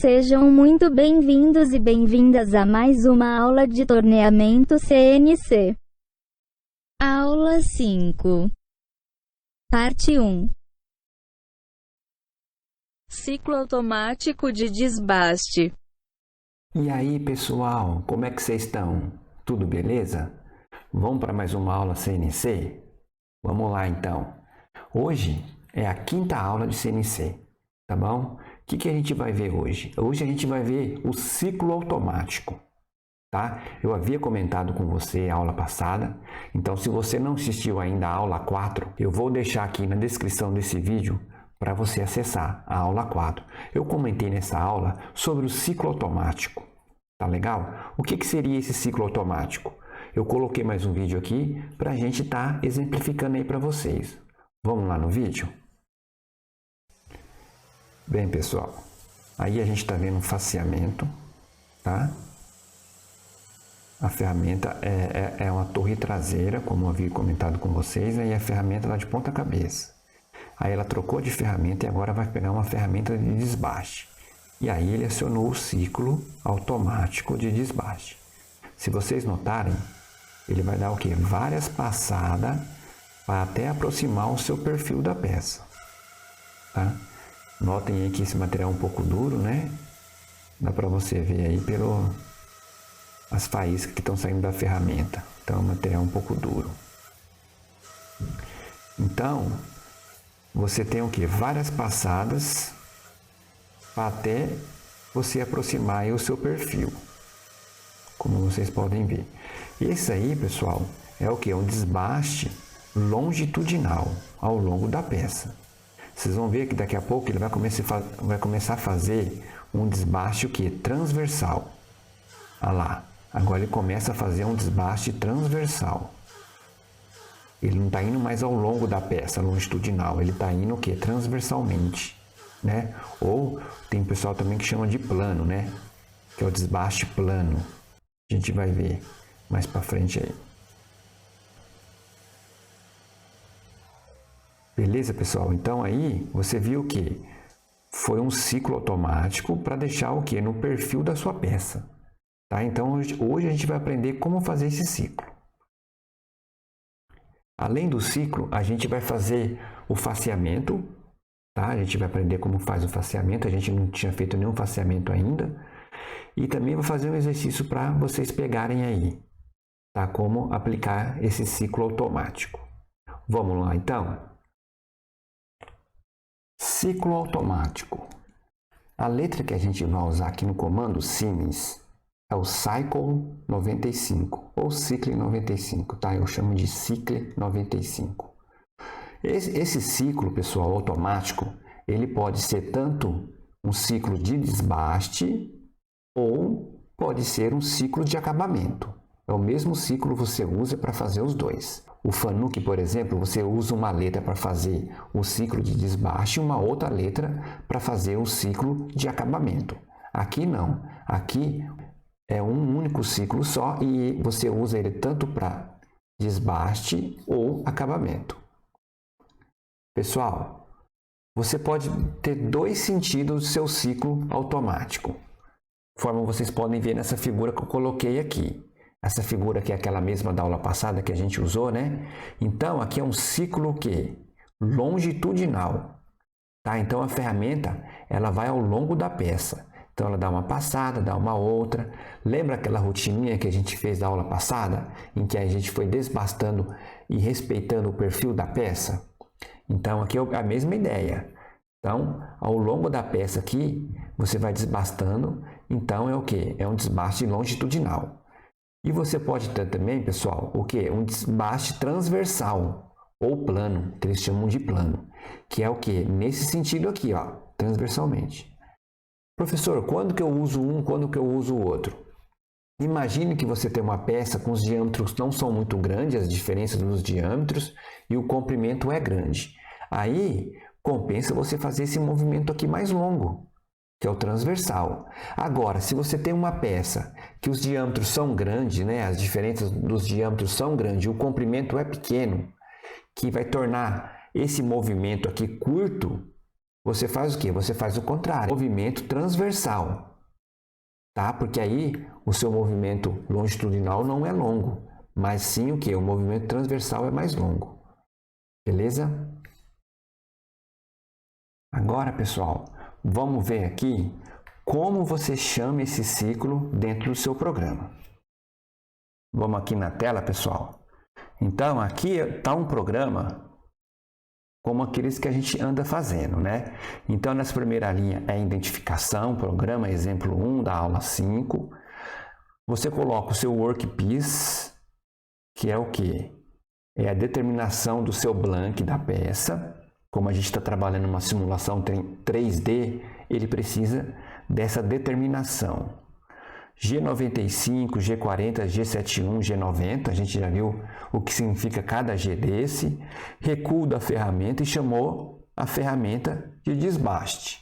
Sejam muito bem-vindos e bem-vindas a mais uma aula de torneamento CNC. Aula 5. Parte 1. Ciclo automático de desbaste. E aí, pessoal, como é que vocês estão? Tudo beleza? Vamos para mais uma aula CNC? Vamos lá então. Hoje é a 5ª aula de CNC, tá bom? O que a gente vai ver hoje? Hoje a gente vai ver o ciclo automático, tá? Eu havia comentado com você a aula passada, então se você não assistiu ainda a aula 4, eu vou deixar aqui na descrição desse vídeo para você acessar a aula 4. Eu comentei nessa aula sobre o ciclo automático, tá legal? O que seria esse ciclo automático? Eu coloquei mais um vídeo aqui para a gente estar exemplificando aí para vocês. Vamos lá no vídeo? Bem, pessoal, aí a gente está vendo um faceamento, tá? A ferramenta é uma torre traseira, como eu havia comentado com vocês, aí a ferramenta está de ponta cabeça. Aí ela trocou de ferramenta e agora vai pegar uma ferramenta de desbaste. E aí ele acionou o ciclo automático de desbaste. Se vocês notarem, ele vai dar o quê? Várias passadas para até aproximar o seu perfil da peça, tá? Notem aí que esse material é um pouco duro, né? Dá para você ver aí as faíscas que estão saindo da ferramenta. Então, é um material um pouco duro. Então, você tem o quê? Várias passadas para até você aproximar aí o seu perfil, como vocês podem ver. Esse aí, pessoal, é o quê? Um desbaste longitudinal ao longo da peça. Vocês vão ver que daqui a pouco ele vai começar a fazer um desbaste o quê? Transversal. Olha lá. Agora ele começa a fazer um desbaste transversal. Ele não está indo mais ao longo da peça, longitudinal. Ele está indo o quê? Transversalmente, né? Ou tem pessoal também que chama de plano, né? Que é o desbaste plano. A gente vai ver mais para frente aí. Beleza, pessoal? Então aí você viu que foi um ciclo automático para deixar o que? No perfil da sua peça. Tá? Então hoje a gente vai aprender como fazer esse ciclo. Além do ciclo, a gente vai fazer o faceamento. Tá? A gente vai aprender como faz o faceamento. A gente não tinha feito nenhum faceamento ainda. E também vou fazer um exercício para vocês pegarem aí. Tá? Como aplicar esse ciclo automático. Vamos lá então? Ciclo automático. A letra que a gente vai usar aqui no comando Siemens é o Cycle 95 ou Cycle 95, tá? Eu chamo de Cycle 95. Esse ciclo, pessoal, automático, ele pode ser tanto um ciclo de desbaste ou pode ser um ciclo de acabamento. É o mesmo ciclo que você usa para fazer os dois. O Fanuc, por exemplo, você usa uma letra para fazer o ciclo de desbaste e uma outra letra para fazer o ciclo de acabamento. Aqui não. Aqui é um único ciclo só e você usa ele tanto para desbaste ou acabamento. Pessoal, você pode ter dois sentidos do seu ciclo automático, conforme vocês podem ver nessa figura que eu coloquei aqui. Essa figura aqui é aquela mesma da aula passada que a gente usou, né? Então, aqui é um ciclo que longitudinal, tá? Então, a ferramenta, ela vai ao longo da peça. Então, ela dá uma passada, dá uma outra. Lembra aquela rotininha que a gente fez da aula passada, em que a gente foi desbastando e respeitando o perfil da peça? Então, aqui é a mesma ideia. Então, ao longo da peça aqui, você vai desbastando. Então, é o quê? É um desbaste longitudinal. E você pode ter também, pessoal, o quê? Um desbaste transversal ou plano, que eles chamam de plano, que é o quê? Nesse sentido aqui, ó, transversalmente. Professor, quando que eu uso um, quando que eu uso o outro? Imagine que você tem uma peça com os diâmetros não são muito grandes, as diferenças dos diâmetros, e o comprimento é grande. Aí, compensa você fazer esse movimento aqui mais longo, que é o transversal. Agora, se você tem uma peça que os diâmetros são grandes, né? As diferenças dos diâmetros são grandes, o comprimento é pequeno, que vai tornar esse movimento aqui curto, você faz o quê? Você faz o contrário, movimento transversal, tá? Porque aí o seu movimento longitudinal não é longo, mas sim o quê? O movimento transversal é mais longo, beleza? Agora, pessoal, vamos ver aqui como você chama esse ciclo dentro do seu programa. Vamos aqui na tela, pessoal. Então, aqui está um programa como aqueles que a gente anda fazendo, né? Então, nessa primeira linha é identificação, programa, exemplo 1 da aula 5. Você coloca o seu workpiece, que é o quê? É a determinação do seu blank da peça. Como a gente está trabalhando uma simulação 3D, ele precisa dessa determinação. G95, G40, G71, G90, a gente já viu o que significa cada G desse. Recuo da ferramenta e chamou a ferramenta de desbaste,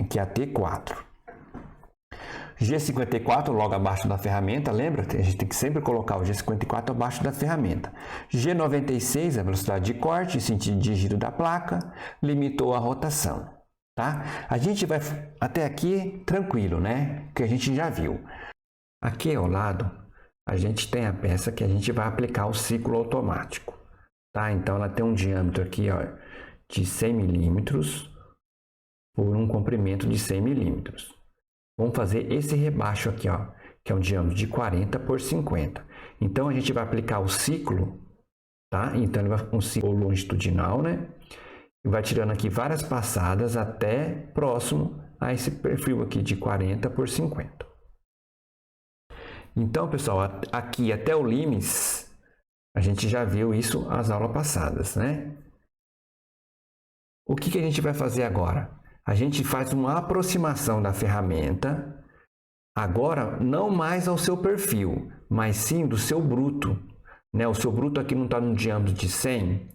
que é a T4. G54 logo abaixo da ferramenta, lembra? A gente tem que sempre colocar o G54 abaixo da ferramenta. G96 a velocidade de corte e sentido de giro da placa, limitou a rotação. Tá? A gente vai até aqui tranquilo, né? Que a gente já viu. Aqui ao lado, a gente tem a peça que a gente vai aplicar o ciclo automático. Tá? Então, ela tem um diâmetro aqui ó, de 100 milímetros por um comprimento de 100 milímetros. Vamos fazer esse rebaixo aqui, ó, que é um diâmetro de 40 por 50. Então, a gente vai aplicar o ciclo, tá? Então, ele vai um ciclo longitudinal, né? E vai tirando aqui várias passadas até próximo a esse perfil aqui de 40 por 50. Então, pessoal, aqui até o limes, a gente já viu isso nas aulas passadas, né? O que a gente vai fazer agora? A gente faz uma aproximação da ferramenta, agora não mais ao seu perfil, mas sim do seu bruto. Né? O seu bruto aqui não está no diâmetro de 100,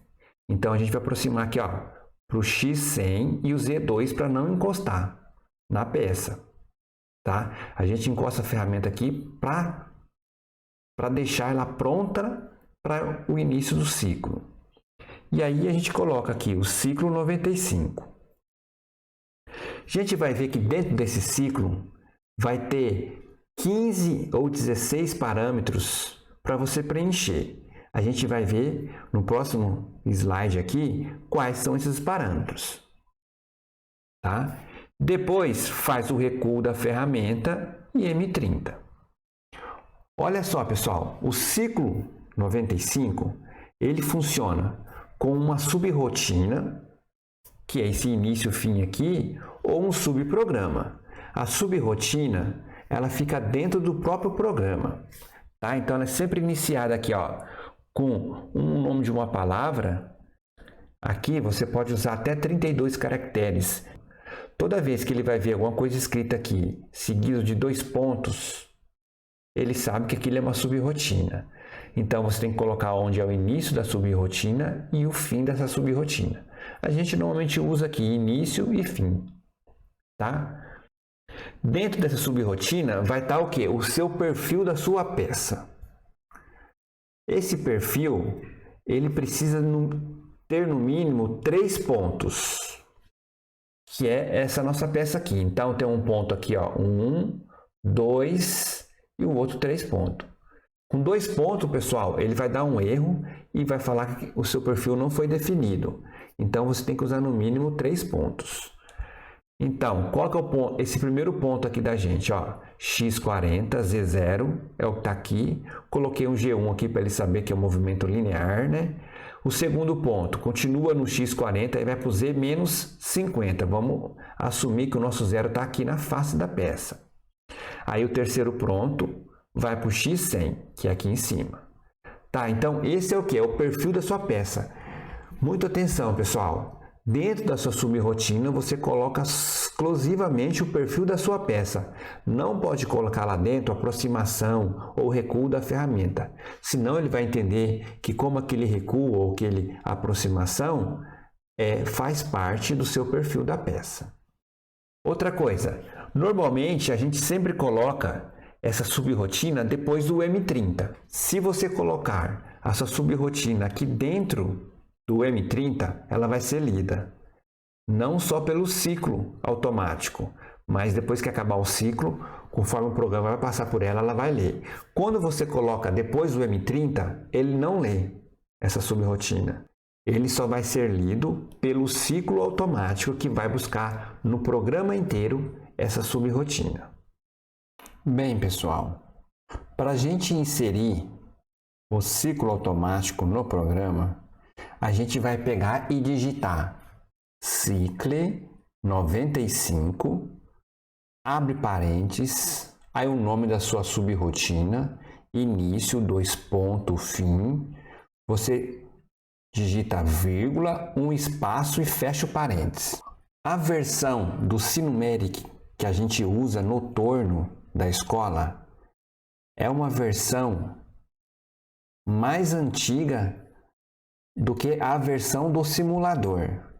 então a gente vai aproximar aqui para o X100 e o Z2 para não encostar na peça. Tá? A gente encosta a ferramenta aqui para deixar ela pronta para o início do ciclo. E aí a gente coloca aqui o ciclo 95. A gente vai ver que dentro desse ciclo vai ter 15 ou 16 parâmetros para você preencher. A gente vai ver no próximo slide aqui quais são esses parâmetros. Tá? Depois faz o recuo da ferramenta e M30. Olha só, pessoal, o ciclo 95 ele funciona com uma subrotina, que é esse início e fim aqui, ou um subprograma. A subrotina ela fica dentro do próprio programa. Tá? Então, ela é sempre iniciada aqui ó, com um nome de uma palavra. Aqui você pode usar até 32 caracteres. Toda vez que ele vai ver alguma coisa escrita aqui, seguido de 2 pontos, ele sabe que aquilo é uma subrotina. Então, você tem que colocar onde é o início da subrotina e o fim dessa subrotina. A gente normalmente usa aqui início e fim. Tá? Dentro dessa subrotina vai estar o quê? O seu perfil da sua peça. Esse perfil, ele precisa ter no mínimo 3 pontos. Que é essa nossa peça aqui. Então, tem um ponto aqui, ó, 1, 2 e o outro 3 pontos. Com 2 pontos, pessoal, ele vai dar um erro e vai falar que o seu perfil não foi definido. Então, você tem que usar no mínimo 3 pontos. Então, qual que é o ponto? Esse primeiro ponto aqui da gente, ó, X40, Z0, é o que está aqui. Coloquei um G1 aqui para ele saber que é um movimento linear, né? O segundo ponto, continua no X40 e vai para o Z menos 50. Vamos assumir que o nosso zero está aqui na face da peça. Aí o terceiro ponto vai para o X100, que é aqui em cima. Tá, então esse é o que? É o perfil da sua peça. Muita atenção, pessoal. Dentro da sua subrotina, você coloca exclusivamente o perfil da sua peça. Não pode colocar lá dentro aproximação ou recuo da ferramenta. Senão ele vai entender que como aquele recuo ou aquele aproximação faz parte do seu perfil da peça. Outra coisa, normalmente a gente sempre coloca essa subrotina depois do M30. Se você colocar a sua subrotina aqui dentro do M30, ela vai ser lida. não só pelo ciclo automático, mas depois que acabar o ciclo, conforme o programa vai passar por ela, ela vai ler. Quando você coloca depois do M30, ele não lê essa subrrotina. Ele só vai ser lido pelo ciclo automático que vai buscar no programa inteiro essa subrrotina. Bem, pessoal, para a gente inserir o ciclo automático no programa, a gente vai pegar e digitar cicle 95, abre parênteses, aí o nome da sua subrrotina, início, 2 pontos, fim, você digita vírgula, um espaço e fecha o parênteses. A versão do Sinumeric que a gente usa no torno da escola é uma versão mais antiga do que a versão do simulador.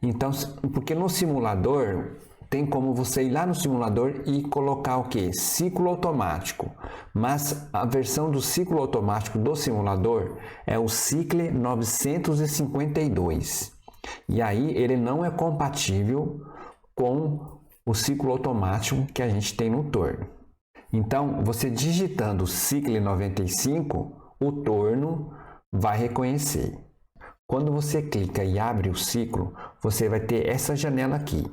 Então, porque no simulador tem como você ir lá no simulador e colocar o que? Ciclo automático. Mas a versão do ciclo automático do simulador é o Cicle 952. E aí ele não é compatível com o ciclo automático que a gente tem no torno. Então, você digitando Cicle 95, o torno vai reconhecer. Quando você clica e abre o ciclo, você vai ter essa janela aqui,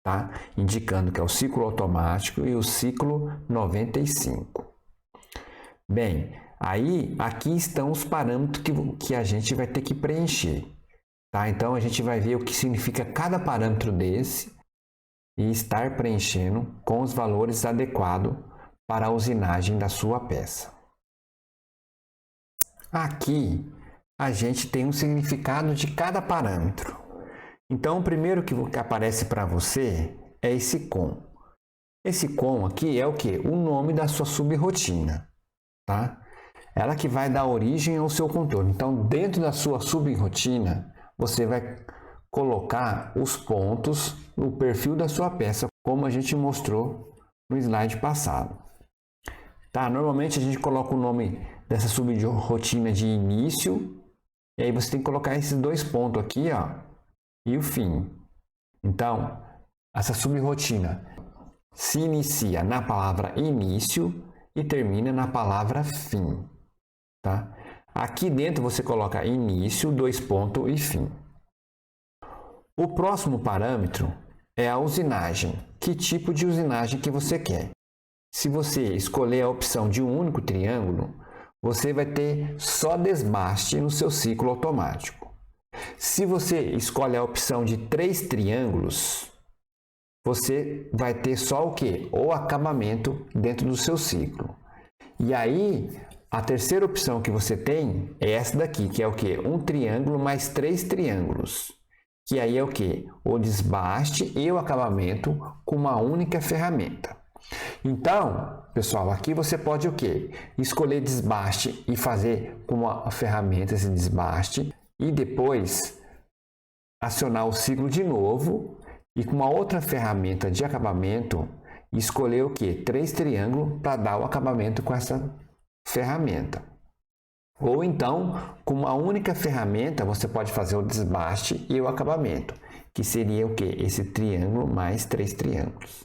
tá? Indicando que é o ciclo automático e o ciclo 95. Bem, aí aqui estão os parâmetros que a gente vai ter que preencher, tá? Então a gente vai ver o que significa cada parâmetro desse e estar preenchendo com os valores adequados para a usinagem da sua peça. Aqui a gente tem um significado de cada parâmetro. Então, o primeiro que aparece para você é esse com. Esse com aqui é o que? O nome da sua subrrotina, tá? Ela que vai dar origem ao seu contorno. Então, dentro da sua subrrotina, você vai colocar os pontos no perfil da sua peça, como a gente mostrou no slide passado. Tá? Normalmente a gente coloca o nome dessa subrrotina de início, e aí você tem que colocar esses 2 pontos aqui, ó, e o fim. Então, essa subrrotina se inicia na palavra início e termina na palavra fim, tá? Aqui dentro você coloca início, 2 pontos e fim. O próximo parâmetro é a usinagem. Que tipo de usinagem que você quer? Se você escolher a opção de um único triângulo, você vai ter só desbaste no seu ciclo automático. Se você escolhe a opção de 3 triângulos, você vai ter só o que? O acabamento dentro do seu ciclo. E aí, a terceira opção que você tem é essa daqui, que é o que? Um triângulo mais 3 triângulos. Que aí é o que? O desbaste e o acabamento com uma única ferramenta. Então, pessoal, aqui você pode o quê? Escolher desbaste e fazer com uma ferramenta esse desbaste e depois acionar o ciclo de novo e com uma outra ferramenta de acabamento escolher o quê? 3 triângulos para dar o acabamento com essa ferramenta. Ou então, com uma única ferramenta, você pode fazer o desbaste e o acabamento, que seria o quê? Esse triângulo mais 3 triângulos.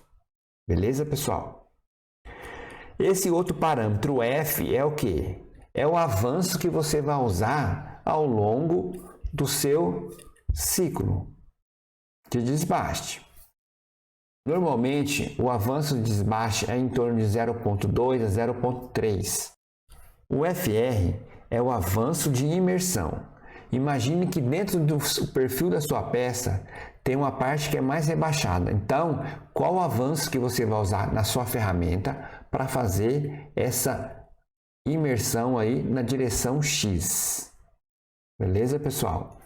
Beleza, pessoal? Esse outro parâmetro F é o quê? É o avanço que você vai usar ao longo do seu ciclo de desbaste. Normalmente, o avanço de desbaste é em torno de 0,2 a 0,3. O FR é o avanço de imersão. Imagine que dentro do perfil da sua peça tem uma parte que é mais rebaixada. Então, qual o avanço que você vai usar na sua ferramenta para fazer essa imersão aí na direção X? Beleza, pessoal?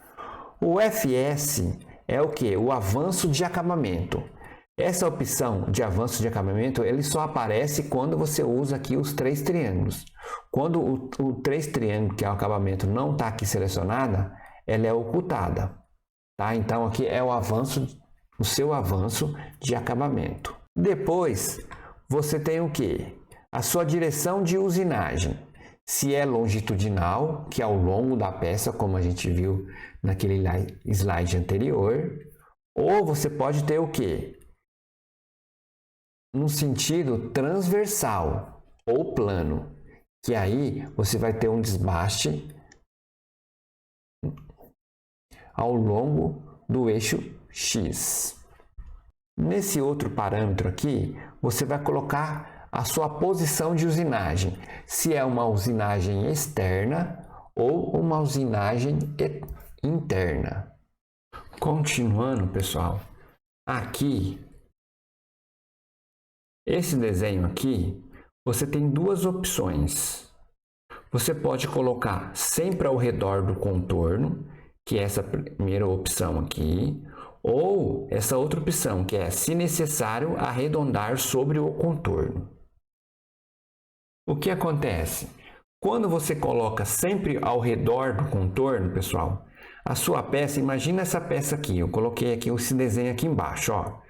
O FS é o que? O avanço de acabamento. Essa opção de avanço de acabamento ele só aparece quando você usa aqui os 3 triângulos. Quando o 3 triângulos, que é o acabamento, não está aqui selecionada, ela é ocultada. Tá? Então, aqui é o seu avanço de acabamento. Depois, você tem o que? A sua direção de usinagem. Se é longitudinal, que é ao longo da peça, como a gente viu naquele slide anterior, Ou você pode ter o quê? No sentido transversal ou plano, que aí você vai ter um desbaste ao longo do eixo X. Nesse outro parâmetro aqui, você vai colocar a sua posição de usinagem, se é uma usinagem externa ou uma usinagem interna. Continuando, pessoal, aqui, esse desenho aqui, você tem duas opções. Você pode colocar sempre ao redor do contorno, que é essa primeira opção aqui, ou essa outra opção, que é, se necessário, arredondar sobre o contorno. O que acontece? Quando você coloca sempre ao redor do contorno, pessoal, a sua peça, imagina essa peça aqui, eu coloquei aqui esse desenho aqui embaixo, ó.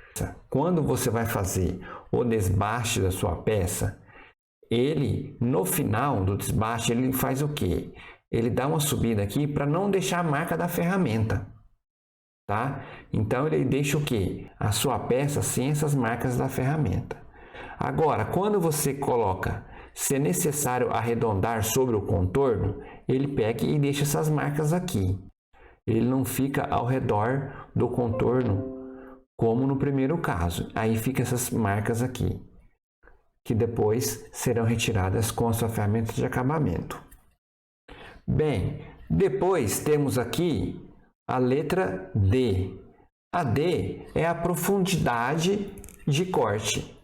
Quando você vai fazer o desbaste da sua peça, ele, no final do desbaste, ele faz o quê? Ele dá uma subida aqui para não deixar a marca da ferramenta, tá? Então, ele deixa o quê? A sua peça sem essas marcas da ferramenta. Agora, quando você coloca, se é necessário arredondar sobre o contorno, ele pega e deixa essas marcas aqui. Ele não fica ao redor do contorno, como no primeiro caso. Aí fica essas marcas aqui, que depois serão retiradas com a sua ferramenta de acabamento. Bem, depois temos aqui a letra D. A D é a profundidade de corte,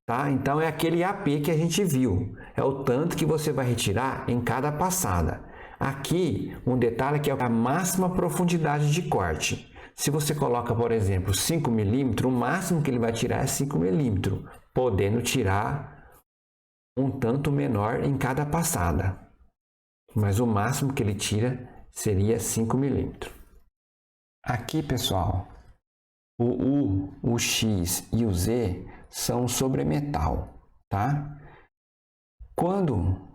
tá? Então, é aquele AP que a gente viu. É o tanto que você vai retirar em cada passada. Aqui, um detalhe que é a máxima profundidade de corte. Se você coloca, por exemplo, 5 milímetros, o máximo que ele vai tirar é 5 milímetros, podendo tirar um tanto menor em cada passada. Mas o máximo que ele tira seria 5 milímetros. Aqui, pessoal, o U, o X e o Z são sobremetal, tá? Quando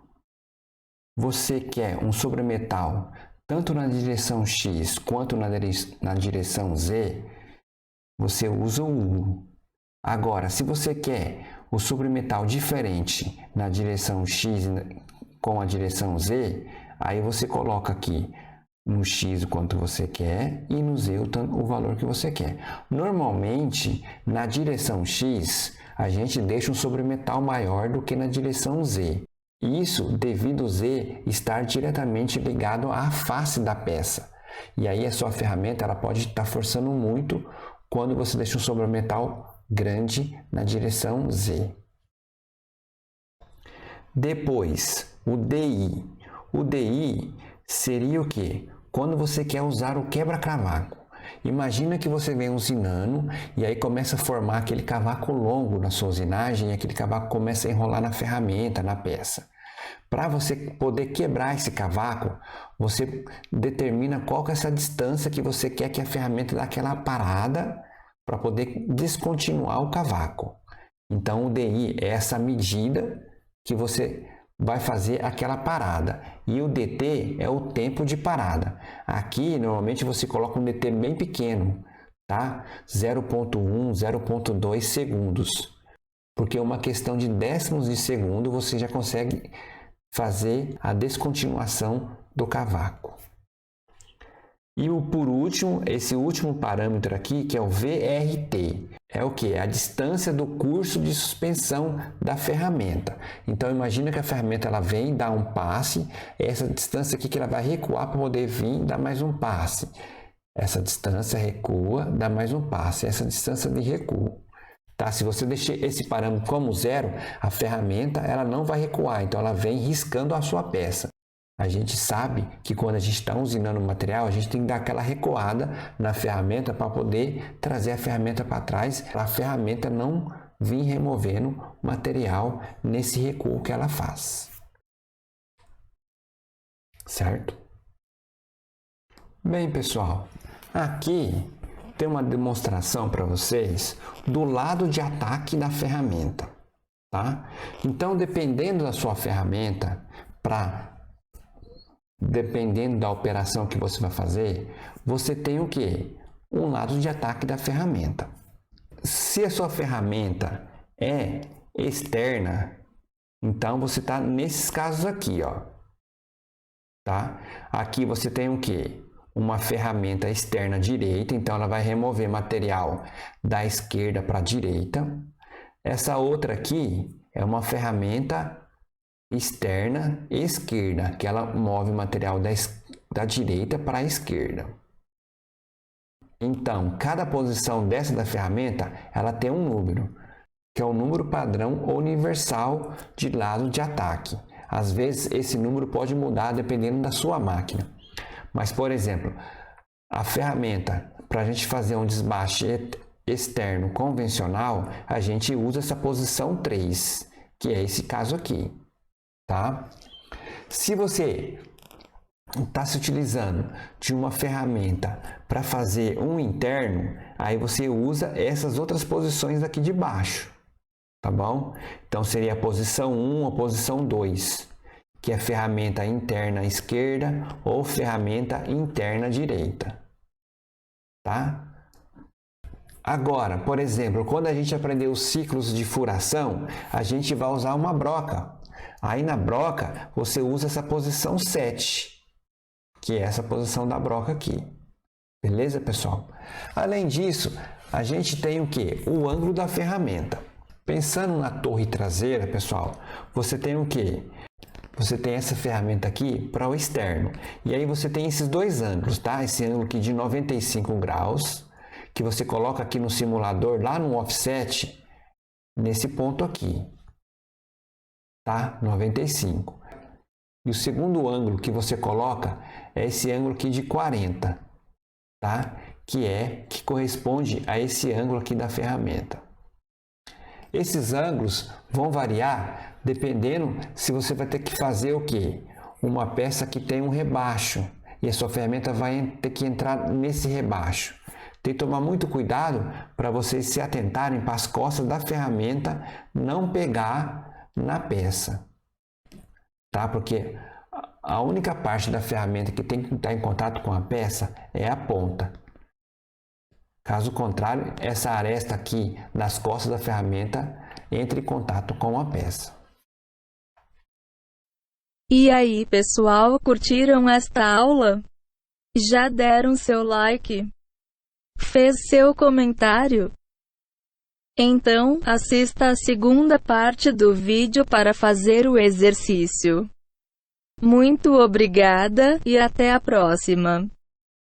você quer um sobremetal tanto na direção X quanto na direção Z, você usa o U. Agora, se você quer o sobremetal diferente na direção X com a direção Z, aí você coloca aqui no X o quanto você quer e no Z o valor que você quer. Normalmente, na direção X, a gente deixa um sobremetal maior do que na direção Z. Isso devido ao Z estar diretamente ligado à face da peça. E aí a sua ferramenta ela pode estar forçando muito quando você deixa um sobremetal grande na direção Z. Depois, o DI. O DI seria o quê? Quando você quer usar o quebra-cavaco. Imagina que você vem usinando e aí começa a formar aquele cavaco longo na sua usinagem e aquele cavaco começa a enrolar na ferramenta, na peça. Para você poder quebrar esse cavaco, você determina qual que é essa distância que você quer que a ferramenta dê aquela parada para poder descontinuar o cavaco. Então, o DI é essa medida que você vai fazer aquela parada. E o DT é o tempo de parada. Aqui, normalmente, você coloca um DT bem pequeno, tá? 0,1, 0,2 segundos. Porque uma questão de décimos de segundo você já consegue fazer a descontinuação do cavaco. E por último, esse último parâmetro aqui, que é o VRT, é o que? A distância do curso de suspensão da ferramenta. Então, imagina que a ferramenta ela vem, dá um passe, essa distância aqui que ela vai recuar para poder vir, dar mais um passe. Essa distância recua, dá mais um passe, essa distância de recuo. Tá? Se você deixar esse parâmetro como zero, a ferramenta ela não vai recuar, então ela vem riscando a sua peça. A gente sabe que quando a gente está usinando o material, a gente tem que dar aquela recuada na ferramenta para poder trazer a ferramenta para trás, para a ferramenta não vir removendo material nesse recuo que ela faz. Certo? Bem, pessoal, aqui tem uma demonstração para vocês do lado de ataque da ferramenta, tá? Então, dependendo da sua ferramenta, dependendo da operação que você vai fazer, você tem o quê? um lado de ataque da ferramenta. Se a sua ferramenta é externa, então você está nesses casos aqui, ó. Tá? Aqui você tem o quê? Uma ferramenta externa direita, então ela vai remover material da esquerda para a direita. Essa outra aqui é uma ferramenta externa esquerda, que ela move material da direita para a esquerda. Então, cada posição dessa da ferramenta, ela tem um número, que é o número padrão universal de lado de ataque. Às vezes, esse número pode mudar dependendo da sua máquina. Mas, por exemplo, a ferramenta, para a gente fazer um desbaste externo convencional, a gente usa essa posição 3, que é esse caso aqui. Tá? Se você está se utilizando de uma ferramenta para fazer um interno, aí você usa essas outras posições aqui de baixo, tá bom? Então seria a posição 1 ou posição 2, que é ferramenta interna esquerda ou ferramenta interna direita, tá? Agora, por exemplo, quando a gente aprender os ciclos de furação, a gente vai usar uma broca. Aí na broca, você usa essa posição 7, que é essa posição da broca aqui. Beleza, pessoal? Além disso, a gente tem o quê? O ângulo da ferramenta. Pensando na torre traseira, pessoal, você tem o quê? Você tem essa ferramenta aqui para o externo. E aí você tem esses dois ângulos, tá? Esse ângulo aqui de 95 graus, que você coloca aqui no simulador, lá no offset, nesse ponto aqui. Tá? 95. E o segundo ângulo que você coloca é esse ângulo aqui de 40, tá? Que corresponde a esse ângulo aqui da ferramenta. Esses ângulos vão variar dependendo se você vai ter que fazer o quê? Uma peça que tem um rebaixo e a sua ferramenta vai ter que entrar nesse rebaixo. Tem que tomar muito cuidado para vocês se atentarem para as costas da ferramenta não pegar na peça, tá? Porque a única parte da ferramenta que tem que estar em contato com a peça é a ponta. Caso contrário, essa aresta aqui das costas da ferramenta entra em contato com a peça. E aí, pessoal, curtiram esta aula? Já deram seu like? Fez seu comentário? Então, assista a segunda parte do vídeo para fazer o exercício. Muito obrigada e até a próxima!